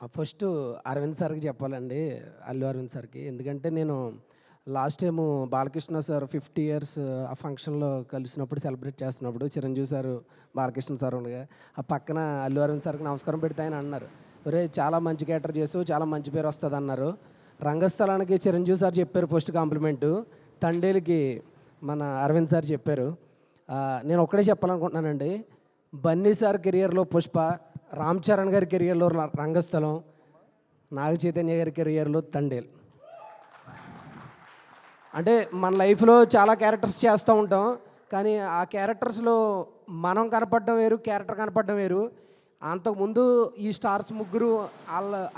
First Arvind సార్‌కి చెప్పాలండి. అల్లు అరవింద్ సార్‌కి. ఎందుకంటే నేను last time Balakrishna sir 50 years ఆ ఫంక్షన్‌లో కలిసినప్పుడు సెలబ్రేట్ చేస్తున్నప్పుడు చిరంజీవి సారు, బాలకృష్ణ సార్ ఉండగా ఆ పక్కన అల్లు అరవింద్ సార్‌కి నమస్కారం పెడితే ఆయన అన్నారు, "ఒరేయ్! చాలా మంచి క్యారెక్టర్ చేసావు. చాలా మంచి పేరు వస్తదన్నారు." రంగస్థలానికి చిరంజీవి సార్ చెప్పారు ఫస్ట్ కాంప్లిమెంటు. తండేలుకి మన అరవింద్ సార్ చెప్పారు. నేను ఒక్కడే చెప్పాలనుకుంటున్నానండి. బన్నీ సార్ కెరియర్‌లో 'పుష్ప', రామ్ చరణ్ గారి కెరియర్‌లో 'రంగస్థలం', నాగ చైతన్య గారి కెరియర్‌లో 'తండేల్'. అంటే మన లైఫ్‌లో చాలా క్యారెక్టర్స్ చేస్తూ ఉంటాం. కానీ ఆ క్యారెక్టర్స్‌లో మనం కనపడడం వేరు, క్యారెక్టర్ కనపడడం వేరు. అంతకుముందు ఈ స్టార్స్ ముగ్గురు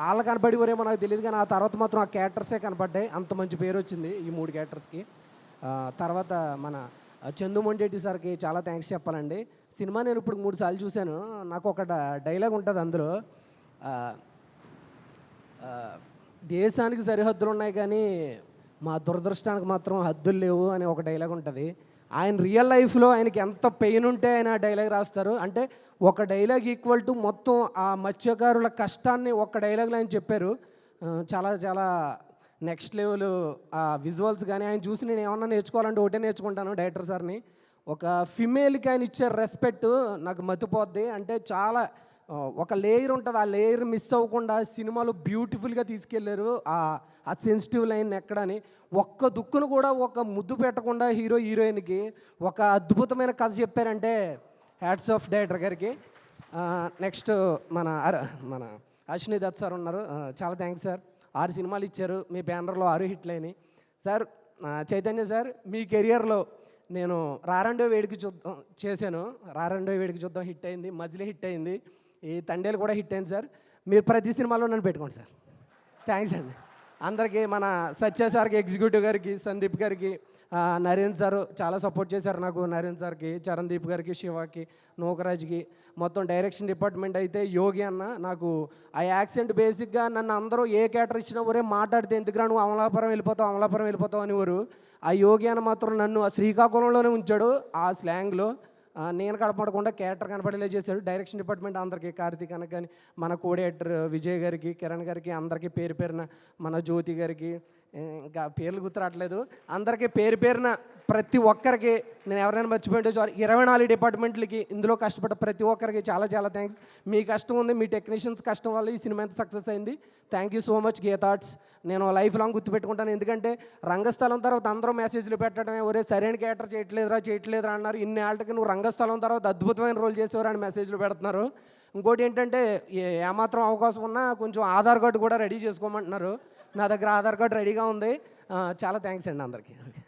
ఆళ్ళు కనపడేవారేమో నాకు తెలీదు కానీ, ఆ తర్వాత మాత్రం ఆ క్యారెక్టర్సే కనపడ్డాయి. అంత మంచి పేరొచ్చింది ఈ 3 క్యారెక్టర్స్‌కి. తర్వాత మన చందు మొండేటి సార్‌కి చాలా థ్యాంక్స్ చెప్పాలండి. సినిమా నేను ఇప్పుడు 3 సార్లు చూశాను. నాకు ఒక డైలాగ్ ఉంటది అందులో. ఆహ్, ఆహ్, దేశానికి సరిహద్దులున్నాయి కానీ, మా దురదృష్టానికి మాత్రం హద్దులు లేవు అని ఒక డైలాగ్ ఉంటది. ఆయన రియల్ లైఫ్‌లో ఆయనకి ఎంత పెయిన్ ఉంటే ఆయన ఆ డైలాగ్ రాస్తారు. అంటే ఒక డైలాగ్ ఈక్వల్ టు మొత్తం ఆ మత్స్యకారుల కష్టాన్ని ఒక్క డైలాగ్‌లో ఆయన చెప్పారు. చాలా చాలా నెక్స్ట్ లెవెల్ విజువల్స్ గానీ, ఆయన చూసి నేను ఏమన్నా నేర్చుకోవాలంటే ఒకటే నేర్చుకుంటాను డైరెక్టర్ సార్‌ని. ఒక ఫిమేల్‌కి ఆయన ఇచ్చే రెస్పెక్ట్ నాకు మతిపోద్ది. అంటే చాలా ఒక లేయర్ ఉంటది. ఆ లేయర్ మిస్ అవ్వకుండా సినిమాలో బ్యూటిఫుల్‌గా తీసుకెళ్లారు. ఆ సెన్సిటివ్ లైన్ ఎక్కడని ఒక్క దుక్కును కూడా ఒక ముద్దు పెట్టకుండా హీరో, హీరోయిన్‌కి ఒక అద్భుతమైన కథ చెప్పారంటే హ్యాట్స్ ఆఫ్ డైరెక్టర్ గారికి. నెక్స్ట్ మన మన అశ్విని దత్ సార్ ఉన్నారు. చాలా థ్యాంక్స్ సార్. 6 సినిమాలు ఇచ్చారు. మీ బ్యానర్‌లో 6 హిట్లయినాయి. సార్ చైతన్య సార్ మీ కెరియర్‌లో నేను 'రారండో వేడికి చూద్దాం' చేశాను. 'రారండో వేడికి చూద్దాం' హిట్ అయింది. 'మజిలీ' హిట్ అయింది. ఈ 'తండేలు' కూడా హిట్ అయింది సార్. మీరు ప్రతి సినిమాలో నన్ను పెట్టుకోండి సార్. థ్యాంక్స్ అండి. అందరికీ మన సత్య సార్‌కి, ఎగ్జిక్యూటివ్ గారికి, సందీప్ గారికి, నరేన్ సారు చాలా సపోర్ట్ చేశారు నాకు. నరేన్ సార్‌కి, చరణ్‌దీప్ గారికి, శివకి, నూకరాజ్‌కి, మొత్తం డైరెక్షన్ డిపార్ట్మెంట్ అయితే యోగి అన్న నాకు ఆ యాక్సెంట్ బేసిక్‌గా నన్ను అందరూ ఏ క్యారెక్టర్ ఇచ్చినా ఒరేయ్ మాట్లాడితే ఎందుకురా నువ్వు అమలాపురం వెళ్ళిపోతావు, అమలాపురం వెళ్ళిపోతావు అనేవారు. ఆ యోగి అన్న మాత్రం నన్ను ఆ శ్రీకాకుళంలోనే ఉంచాడు ఆ స్లాంగ్‌లో. నేను కనపడకుండా క్యారెక్టర్ కనపడేలా చేశాడు. డైరెక్షన్ డిపార్ట్మెంట్ అందరికీ, కార్తీక్ అన్నకి కానీ, మన కోఆర్డినేటర్ విజయ్ గారికి, కిరణ్ గారికి, అందరికీ పేరు పేరున, మన జ్యోతి గారికి, ఇంకా పేర్లు గుర్తురావట్లేదు. అందరికీ పేరు పేరున ప్రతి ఒక్కరికి నేను ఎవరైనా మర్చిపోయింటే సారీ. 24 డిపార్ట్మెంట్లకి ఇందులో కష్టపడ్డ ప్రతి ఒక్కరికి చాలా చాలా థ్యాంక్స్. మీ కష్టం ఉంది, మీ టెక్నీషియన్స్ కష్టం వల్ల ఈ సినిమా ఎంత సక్సెస్ అయింది. Thank you so much Geetha Arts. నేను లైఫ్ లాంగ్ గుర్తుపెట్టుకుంటాను. ఎందుకంటే రంగస్థలం తర్వాత అందరూ మెసేజ్లు పెట్టడమే, ఒరే సరైన క్యారెక్టర్ చేయట్లేదురా అన్నారు. ఇన్నేళ్ళకి నువ్వు రంగస్థలం తర్వాత అద్భుతమైన రోల్ చేసేవారు అని మెసేజ్లు పెడుతున్నారు. ఇంకోటి ఏంటంటే ఏమాత్రం అవకాశం ఉన్నా కొంచెం ఆధార్ కార్డు కూడా రెడీ చేసుకోమంటున్నారు. నా దగ్గర ఆధార్ కార్డు రెడీగా ఉంది. చాలా థ్యాంక్స్ అండి అందరికీ.